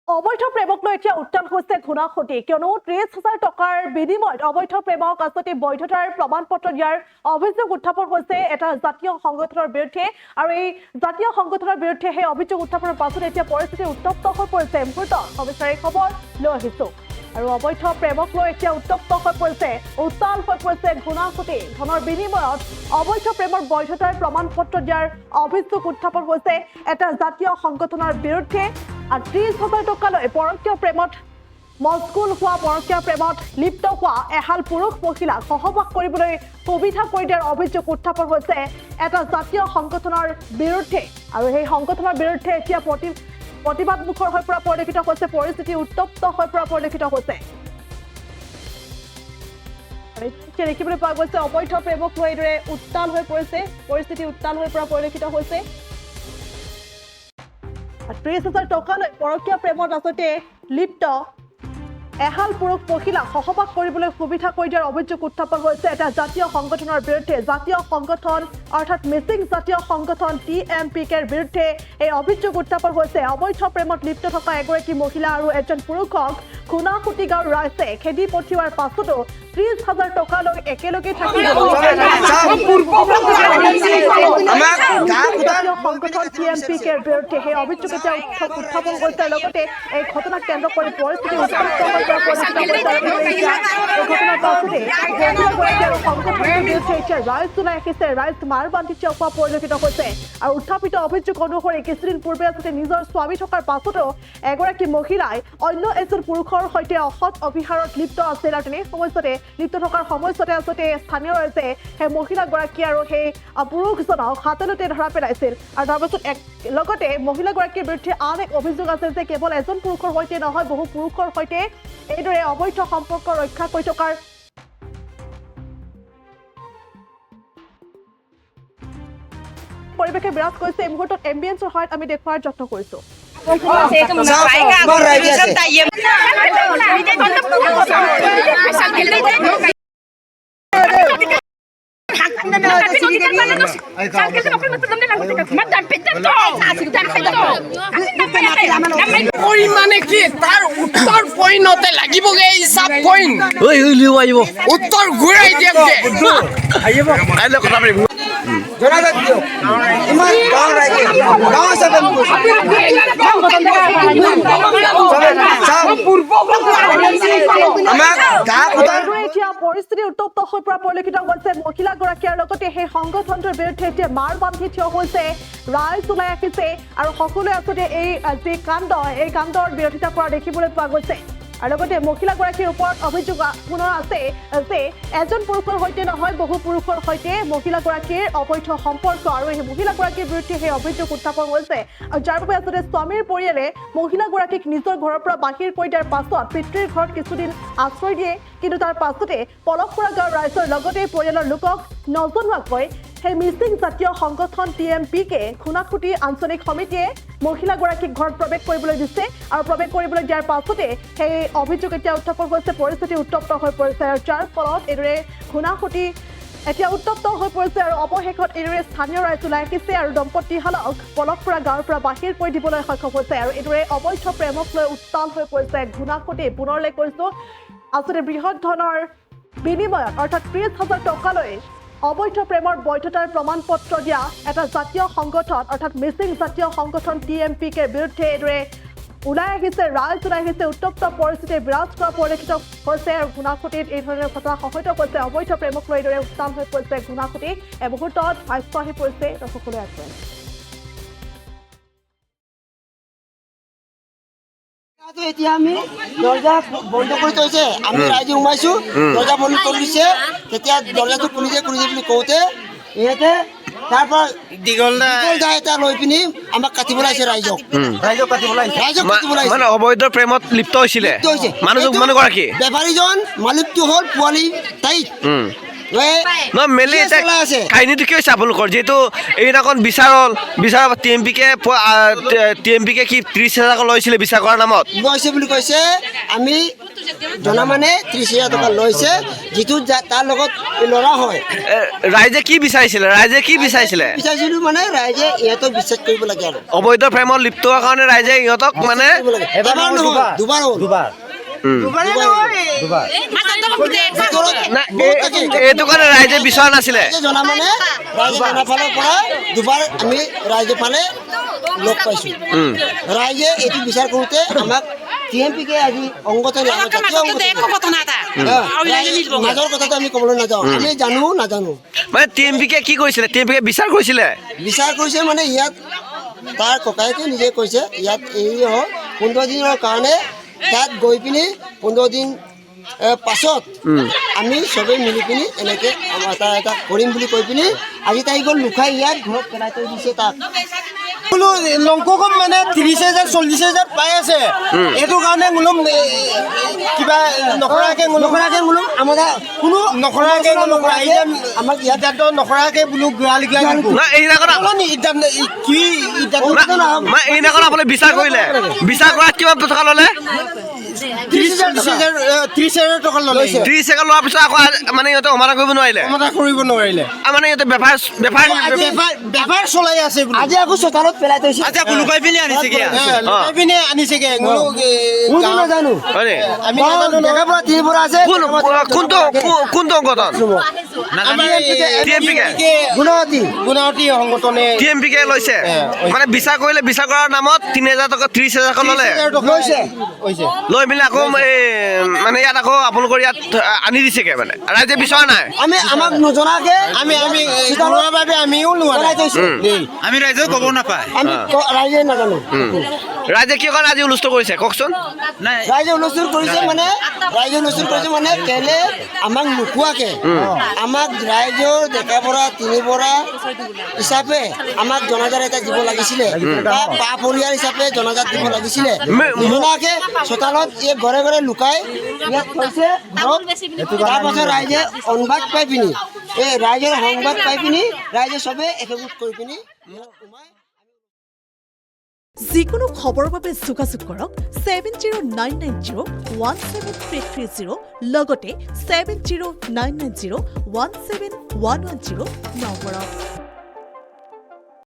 অবৈধ প্ৰেমক লৈ এতিয়া উত্তাল হৈছে ঘূণাসুঁতি কিয়নো ৩০,০০০ টকাৰ বিনিময়ত অবৈধ প্ৰেমক আচলতে বৈধতাৰ প্ৰমাণ পত্ৰ দিয়াৰ অভিযোগ উত্থাপন হৈছে এটা জাতীয় সংগঠনৰ বিৰুদ্ধে আৰু এই জাতীয় সংগঠনৰ বিৰুদ্ধে সেই অভিযোগ উত্থাপনৰ পাছত এতিয়া পৰিস্থিতি উত্তপ্ত হৈ পৰিছে মুহূৰ্তত সবিস্তাৰিত খবৰ লৈ আহিছো আৰু অবৈধ প্ৰেমক লৈ এতিয়া উত্তপ্ত হৈ পৰিছে উত্তাল হৈ পৰিছে ঘূণাসুঁতি ধনৰ বিনিময়ত অবৈধ প্ৰেমৰ বৈধতাৰ প্ৰমাণ পত্ৰ দিয়াৰ অভিযোগ উত্থাপন হৈছে এটা জাতীয় সংগঠনৰ বিৰুদ্ধে আৰু ৩০,০০০ টকালৈ পৰকীয় প্ৰেমত মস্কুল হোৱা পৰকীয় প্ৰেমত লিপ্ত হোৱা এহাল পুৰুষ মহিলাক সহবাস কৰিবলৈ সুবিধা কৰি দিয়াৰ অভিযোগ উত্থাপন হৈছে এটা জাতীয় সংগঠনৰ বিৰুদ্ধে আৰু সেই সংগঠনৰ বিৰুদ্ধে এতিয়া প্ৰতিবাদমুখৰ হৈ পৰা পৰিলক্ষিত হৈছে পৰিস্থিতি উত্তপ্ত হৈ পৰা পৰিলক্ষিত হৈছে দেখিবলৈ পোৱা গৈছে অবৈধ প্ৰেমক লৈ এইদৰে উত্তাল হৈ পৰিছে পৰিস্থিতি উত্তাল হৈ পৰা পৰিলক্ষিত হৈছে ৩০,০০০ টকালৈ পৰকীয় প্ৰেমত আচলতে লিপ্ত এহাল পুৰুষ মহিলাক সহবাস কৰিবলৈ সুবিধা কৰি দিয়াৰ অভিযোগ উত্থাপন হৈছে এটা জাতীয় সংগঠনৰ বিৰুদ্ধে জাতীয় সংগঠন অৰ্থাৎ মিচিং জাতীয় সংগঠন TMPKৰ বিৰুদ্ধে এই অভিযোগ উত্থাপন হৈছে অবৈধ প্ৰেমত লিপ্ত থকা এগৰাকী মহিলা আৰু এজন পুৰুষক ঘূণাসুঁতি গাঁৱৰ ৰাইজে খেদি পঠিওৱাৰ পাছতো ৩০,০০০ টকালৈ একেলগে থাকিব সংগঠন TMPKৰ বিৰুদ্ধে সেই অভিযোগ এতিয়া উত্থাপন কৰিছে লগতে এই ঘটনাক কেন্দ্ৰ কৰি পৰিস্থিতি উত্তপ্ত হৈ পৰা পৰিলক্ষিত হৈছে ঘটনাৰ পাছতে সংগঠনৰ বিৰুদ্ধে এতিয়া ৰাইজ ওলাই আহিছে ৰাইজ মাৰ বান্ধি চপোৱা পৰিলক্ষিত হৈছে আৰু উত্থাপিত অভিযোগ অনুসৰি কিছুদিন পূৰ্বে আচলতে নিজৰ স্বামী থকাৰ পাছতো এগৰাকী মহিলাই অন্য এজন পুৰুষৰ সৈতে অসৎ অভিহাৰত লিপ্ত আছিল আৰু তেনে সময়তে লিপ্ত থকাৰ সময়তে আচলতে স্থানীয় ৰাইজে সেই মহিলাগৰাকী আৰু সেই পুৰুষজনক হাতলতে ধৰা পেলাইছিল আৰু তাৰপাছত লগতে মহিলাগৰাকীৰ বিৰুদ্ধে আন এক অভিযোগ আছিল যে কেৱল এজন পুৰুষৰ সৈতে নহয় বহু পুৰুষৰ সৈতে এইদৰে অবৈধ সম্পৰ্ক ৰক্ষা কৰি থকাৰ পৰিৱেশে বিৰাজ কৰিছে এই মুহূৰ্তত এম্বিয়েন্সৰ সহায়ত আমি দেখুৱাৰ যত্ন কৰিছো মানে কি তাৰ উত্তৰ পইণ্টতে লাগিবগে হিচাপ পইণ্ট উত্তৰ ঘূৰাই দিয়ক জনাজাত দিয়ক ইমান গাঁও ৰাইজে গাঁও হিচাপে এতিয়া পৰিস্থিতি উত্তপ্ত হৈ পৰা পৰিলক্ষিত হৈছে মহিলাগৰাকী আৰু লগতে সেই সংগঠনটোৰ বিৰুদ্ধে এতিয়া মাৰ বান্ধি থিয় হৈছে ৰাইজ ওলাই আহিছে আৰু সকলোৱে আচলতে এই যি এই কাণ্ডৰ বিৰোধিতা কৰা দেখিবলৈ পোৱা গৈছে আৰু লগতে মহিলাগৰাকীৰ ওপৰত অভিযোগ পুনৰ আছে যে এজন পুৰুষৰ সৈতে নহয় বহু পুৰুষৰ সৈতে মহিলাগৰাকীৰ অবৈধ সম্পৰ্ক আৰু এই মহিলাগৰাকীৰ বিৰুদ্ধে সেই অভিযোগ উত্থাপন হৈছে আৰু যাৰ বাবে আচলতে স্বামীৰ পৰিয়ালে মহিলাগৰাকীক নিজৰ ঘৰৰ পৰা বাহিৰ কৰি দিয়াৰ পাছত পিতৃৰ ঘৰত কিছুদিন আশ্ৰয় দিয়ে কিন্তু তাৰ পাছতে পলকপুৰা গাঁৱৰ ৰাইজৰ লগতে পৰিয়ালৰ লোকক নজনোৱাকৈ সেই মিচিং জাতীয় সংগঠন TMPK ঘূণাসুঁতি আঞ্চলিক সমিতিয়ে মহিলাগৰাকীক ঘৰত প্ৰৱেশ কৰিবলৈ দিছে আৰু প্ৰৱেশ কৰিবলৈ দিয়াৰ পাছতে সেই অভিযোগ এতিয়া উত্থাপন হৈছে পৰিস্থিতি উত্তপ্ত হৈ পৰিছে আৰু যাৰ ফলত এইদৰে ঘূণাসুঁতি এতিয়া উত্তপ্ত হৈ পৰিছে আৰু অৱশেষত এইদৰে স্থানীয় ৰাইজ ওলাই আহিছে আৰু দম্পতীহালক পলকপুৰা গাঁৱৰ পৰা বাহিৰ কৰি দিবলৈ সক্ষম হৈছে আৰু এইদৰে অবৈধ প্ৰেমক লৈ উত্তাল হৈ পৰিছে ঘূণাসুঁতি পুনৰলৈ কৈছো আচলতে বৃহৎ ধনৰ বিনিময়ত অৰ্থাৎ ৩০,০০০ টকালৈ অবৈধ প্ৰেমৰ বৈধতাৰ প্ৰমাণ পত্ৰ দিয়া এটা জাতীয় সংগঠন অৰ্থাৎ মিচিং জাতীয় সংগঠন TMPKৰ বিৰুদ্ধে এইদৰে ওলাই আহিছে ৰাইজ ওলাই আহিছে উত্তপ্ত পৰিস্থিতি বিৰাজ কৰা পৰিলক্ষিত হৈছে আৰু ঘূণাসুঁতিত এই ধৰণৰ ঘটনা সংঘটিত হৈছে অবৈধ প্ৰেমক লৈ এইদৰে উত্তাল হৈ পৰিছে ঘূণাসুঁতি এই মুহূৰ্তত ভাষ্য আহি পৰিছে দৰ্শকলৈ আগবঢ়াই এতিয়া আমি দৰ্জা বন্ধ কৰি থৈছে আমি ৰাইজে সোমাইছো দৰ্জা বন্ধ কৰি দিছে তেতিয়া দৰ্জাটো খুলিছে বুলি কওঁতে ইহঁতে তাৰ পৰা দীঘল দা এটা লৈ পিনি আমাক কাটিবলৈ আহিছে ৰাইজক মানে অবৈধ প্ৰেমত লিপ্ত হৈছিলে মানুহগৰাকী বেপাৰীজন মালিকটো হ'ল পোৱালি তাইক মেলি কাহিনীটো কি হৈছে আপোনালোকৰ যিহেতু এইদিনাখন বিচাৰ TMPK কি ৩০,০০০ টকা লৈছিলে বিচাৰ কৰাৰ নামত লৈছে বুলি কৈছে আমি জনা মানে 30,000 টকা লৈছে যিটো তাৰ লগত ল'ৰা হয় ৰাইজে কি বিচাৰিছিলে বিচাৰিছিলো মানে ৰাইজে ইহঁতক বিশ্বাস কৰিব লাগে আৰু অবৈধ প্ৰেমত লিপ্ত হোৱাৰ কাৰণে ৰাইজে ইহঁতক মানে এবাৰ নহয় দুবাৰ হ'ল এইটো কাৰণে ৰাইজে বিচৰা নাছিলে ৰাইজে জনা মানে ৰাইজে জনা ফালৰ পৰা দুবাৰ আমি ৰাইজে ফালে লগ পাইছো ৰাইজে এইটো বিচাৰ কৰোঁতে আমাক টিএমপিকে আজি অংগঠন মাজৰ কথাটো আমি ক'বলৈ নাযাওঁ আমি নাজানো মানে টিএমপিকে কি কৰিছিলে টিএমপিকে বিচাৰ কৰিছিলে মানে ইয়াত তাৰ ককায়েকে নিজে কৈছে ইয়াত এই 15 দিনৰ কাৰণে তাত গৈ পিনি 15 দিন পাছত আমি চবেই মিলি পিনি এনেকৈ এটা কৰিম বুলি কৈ পিনি আজি তাই গ'ল লুকাই ইয়াত ঘৰত পেলাই থৈ দিছে তাক বোলো লংকক মানে 30,000 40,000 পাই আছে এইটো কাৰণে মোলম কিবা নকৰাকে আমাৰ কোনো নকৰাকে আমাক ইয়াত নকৰাকে বোলো গালি না এই নাকৰা কি মই এই নাকৰা আপুনি বিচাৰ কৰিলে বিচাৰ কৰাত কিমান টকা ল'লে 30,000 টকা ল'লে 30,000 লোৱাৰ পিছত আকৌ মানে ইহঁতে সমাধান কৰিব নোৱাৰিলে মানে ইহঁতে বেপাৰ চলাই আছে আজি আকৌ চোতালত পেলাই থৈছে লুকাই পিনে আনিছেগে নাজানো হয়নে আমি ডেকা পৰা 3 পৰা আছে কোনটো সংগঠন গুণাৱতী সংগঠনে টিএমপিকে লৈছে মানে বিচাৰ কৰিলে বিচাৰ কৰাৰ নামত 3,000 টকা 30,000 টকা ল'লে লৈ মেলি আকৌ মানে ইয়াত আকৌ আপোনালোকৰ ইয়াত আনি দিছেগে মানে ৰাইজে বিচৰা নাই আমাক নজনাকে আমি লোৱাৰ বাবে আমিও লোৱা নাই আমি ৰাইজে ক'ব নাপায় ৰাইজে নাজানো ৰাইজে কি কাৰণে আজি হুলস্থুল কৰিছে কওকচোন ৰাইজে হুলস্থুল কৰিছে মানে কেলে আমাক নোকোৱাকে আমাক ৰাইজৰ ডেকা বৰা 3 বৰা হিচাপে আমাক জনাজাত এটা দিব লাগিছিলে বা পা পৰিয়াল হিচাপে জনাজাত দিব লাগিছিলে নোলাকে চোতালত এই ঘৰে ঘৰে লুকাই ইয়াত থৈছে তাৰপাছত ৰাইজে সংবাদ পাই পিনি ৰাইজৰ সংবাদ পাই পিনি ৰাইজে চবে একগোট কৰি পিনি যিকোনো খবৰৰ বাবে যোগাযোগ কৰক 7099017330 লগতে 7099017110 নম্বৰত